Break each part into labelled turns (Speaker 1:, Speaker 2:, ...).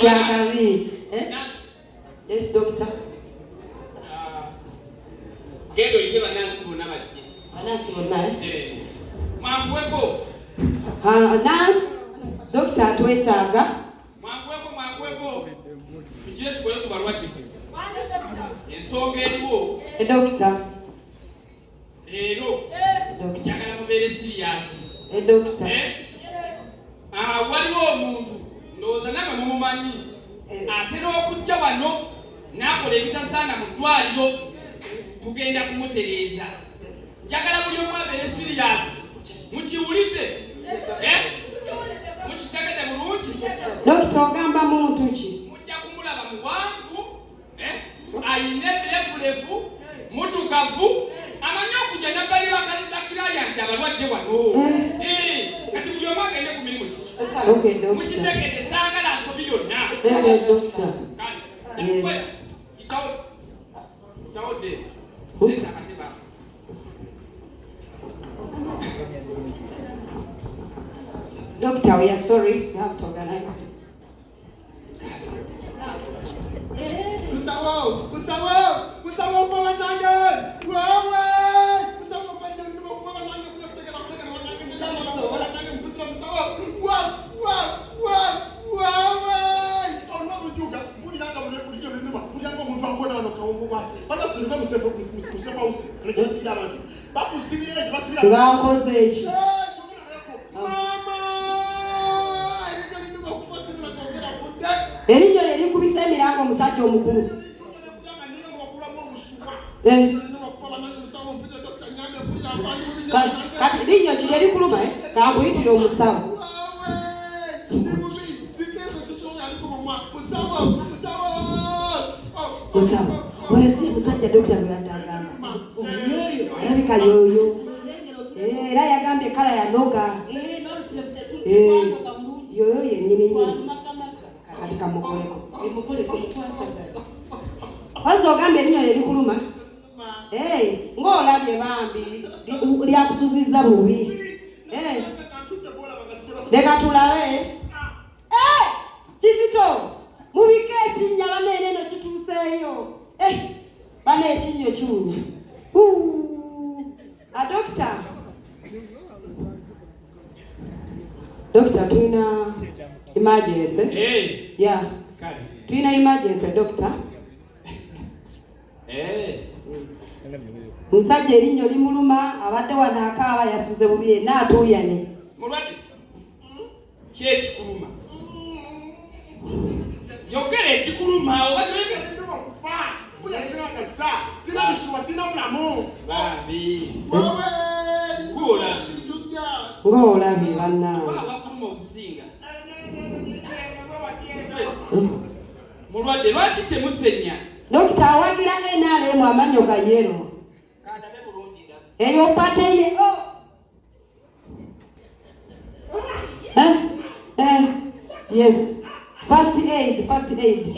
Speaker 1: Kiangazi. Yes, doctor.
Speaker 2: Gendo iteba nansi bonna bajje.
Speaker 1: Nansi bonna
Speaker 2: Mwangweko.
Speaker 1: Nansi doctor atwetaaga.
Speaker 2: Mwangweko. Tujje tukole ku balwadde. Ensonga eriwo.
Speaker 1: Doctor.
Speaker 2: Leero. Doctor. Njagala mubeere serious.
Speaker 1: Doctor.
Speaker 2: Waliwo omuntu ndowooza namwe mumumanyi atera okujja wano n'akola ebisasaana mu ddwaliro tugenda kumutereeza. Njagala buli omu abeere serious. Mukiwulidde? Mukitegedde bulungi?
Speaker 1: Dokita ogamba muntu ki?
Speaker 2: Mujja kumulaba muwanvu, ayina ebirefulefu, muddugavu, amanyi okujja nabbali bakirayanti abalwadde wano. Kati buli omu agende ku mirimu ki? Mukitegedde saagala nsobi yonna.
Speaker 1: Dokita. Yes.
Speaker 2: Itawodde.
Speaker 1: Doctor, we are sorry. We have to organize this.
Speaker 3: Musawo, kwa nange. Wewe. Musawo kwa nange kuyasegera kutegera wanange ndana wanange mputira musawo. Wewe. Ono bujuga muliranga mulekuliyo ndima. Muliranga omuntu akona wano kawombo kwati. Bana tsinga musefa usi. Lekera sida abantu. Bakusibire basibira.
Speaker 1: Ngakoze eki. Erinyo lye likubisa emirango omusajja omukulu. Kati linyo ki lye likuluma kakuyitira omusawo. Musawo wesi musajja dokita bweyandagamba alabika yoyo era yagambye kala yanoga yoyo yennyini nnyo katika mukoleko ozo ogambye erinyo lye likuluma ng'olabye bambi lyakusuzizza bubi leka tulabe kizito mubike ekinnya baneeneno kituuseeyo bana ekinnyo kiwunya dokita tulina emergency tulina emergency dokita musajja erinnya limuluma abadde wano akaaba yasuze bubi yenna atuuyane
Speaker 2: mulwadde ki ekikuluma yogera ekikuluma obaokufa kuyasiragasa sinabisuwa sinabulamu bambi
Speaker 1: ng'olabye bannaawe
Speaker 2: wakuluma okusinga mulwadde lwaki temusenya
Speaker 1: dokita awagira NRM amanyo ga yero eyo pateye yes first aid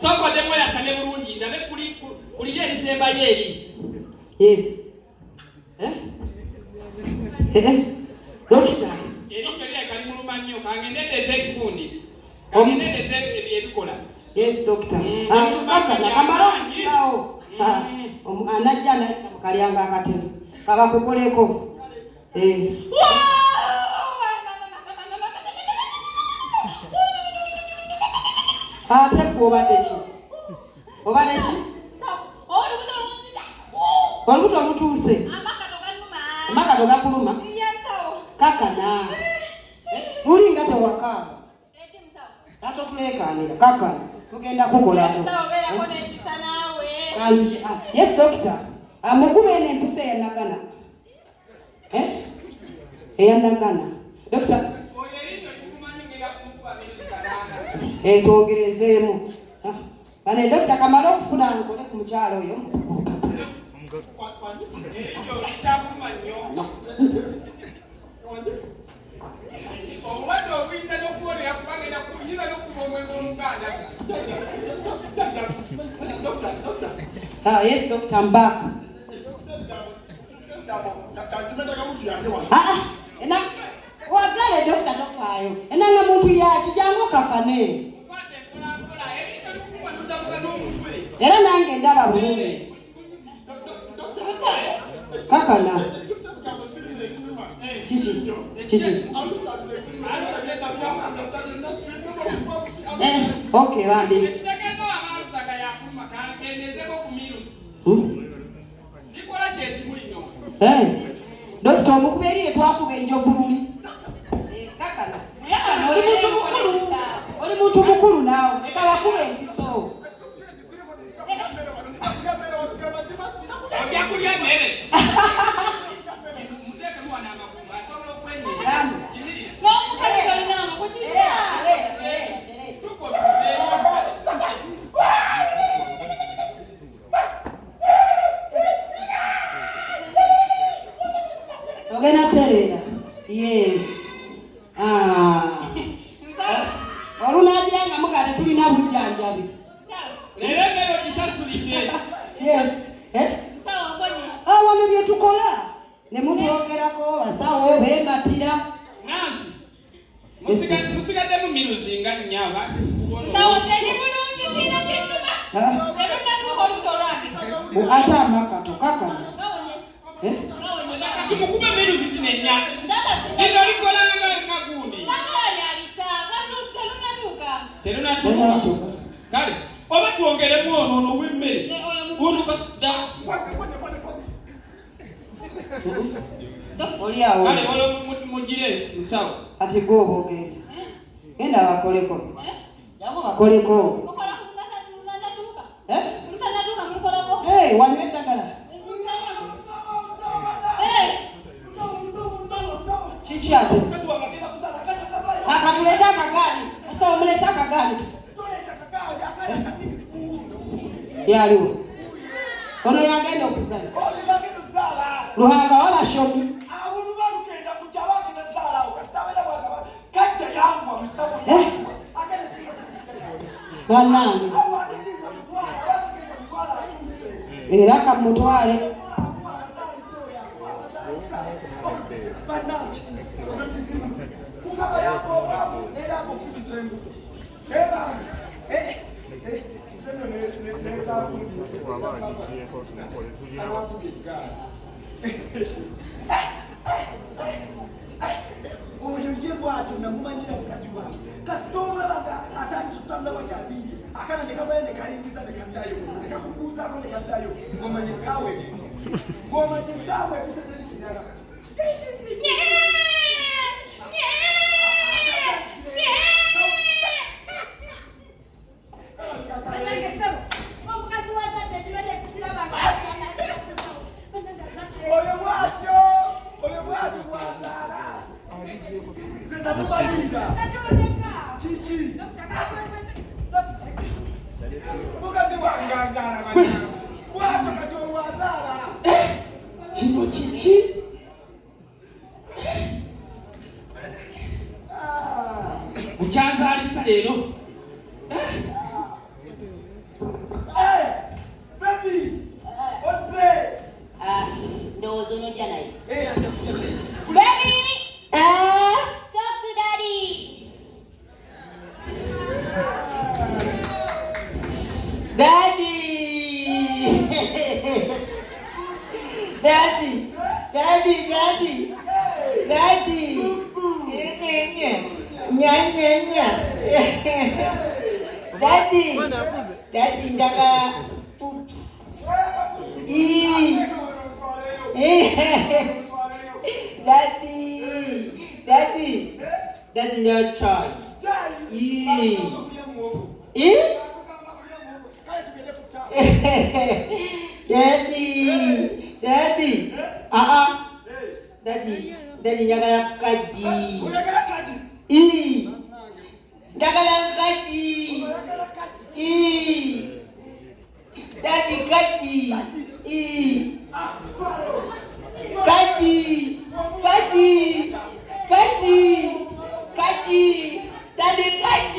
Speaker 2: sokodde mweyasane bulungi ndabe kulira erisembayo eri
Speaker 1: yes dokita
Speaker 2: erinyo lye kali muluma nnyo kangende ndeete ekikundi kangende ndeete ebikola
Speaker 1: yes dokita kakana kamala okusirawo anajja nayita mukalyanga akatebe kabakukoleko ate gwe obadde ki olubuto olutuuse amakato gakuluma kakana lulinga tewakaaba ate otuleekaanira kakana tugenda kukolako yes dokita amugube eno empisa eyanagana dokita twongerezeemu bane dokita kamala okufuna nkole ku mukyalo oyo
Speaker 2: omulwadde okuyita n'okuwolera kubagenda kuyiza n'okuba omwenge omuganda
Speaker 1: yes dokita mbaka wagale dokita tofaayo ayo. Enanga muntu yachi jango kakane. Era nange ndaba bulungi. Kakana. Chichi. Okay, bambi. Dokita omukuberiye twakuba enjovu luli. Kakana. Oli muntu mukulu naawe. Eka wakuba empiso.
Speaker 2: Ojja kulya mmere.
Speaker 1: Ogena terera. Yes. Olunajiranga mukate tulina bujjanjabi.
Speaker 2: Lero kisasulidde.
Speaker 1: Yes. Wano bye tukola. Ne mutwogerako basawo beematira.
Speaker 2: Nansi. Musigadde mu miruzi nga nnyaba.
Speaker 4: Sawo teri bulungi sina kintuba. Lero natuuka olutolwake.
Speaker 1: Ate amakato kakana.
Speaker 2: Tumukuba miruzi zinenya. Nino likolanga kagundi. Terunatuuka. Kale, oba twongeremu ono w'emmere. Unuka.
Speaker 1: Oli awo.
Speaker 2: Kale mugire musawo.
Speaker 1: Ati go ogenda. Genda bakoleko. Yabo bakoleko. Wanywe eddagala. Kiki ate? Akatuleta akagaali. Asa omuleta akagaali. Yaliwo. Ono yagenda okuzanya. Luhanga wala shomi. Banani. Era kamutwale.
Speaker 5: Oyo ye bwatu namumanyira mukazi wange kasitoolabanga atandise okutambula bwakyazingi akana ne kabayo ne kalingiza ne kaddayo ne kakubuuzaako ne kaddayo ng'omanye essaawa ebuuse ng'omanye essaawa ebuuse teri kirala oyo bwatu bwazaala Chichi. Mukazi wange azaala bana. Watu kati olwazaala.
Speaker 1: Kino kiki?
Speaker 2: Bukyazaalisa leero.
Speaker 5: Baby. Ose.
Speaker 4: Ndowooza onojja naye.
Speaker 5: Baby.
Speaker 4: Talk to daddy.
Speaker 1: Daddy. Daddy ndaka pupu. Daddy no chai. Daddy. Daddy nyagala kaji. Ndagala kaji. Daddy kaji. Kaji. Daddy kaji.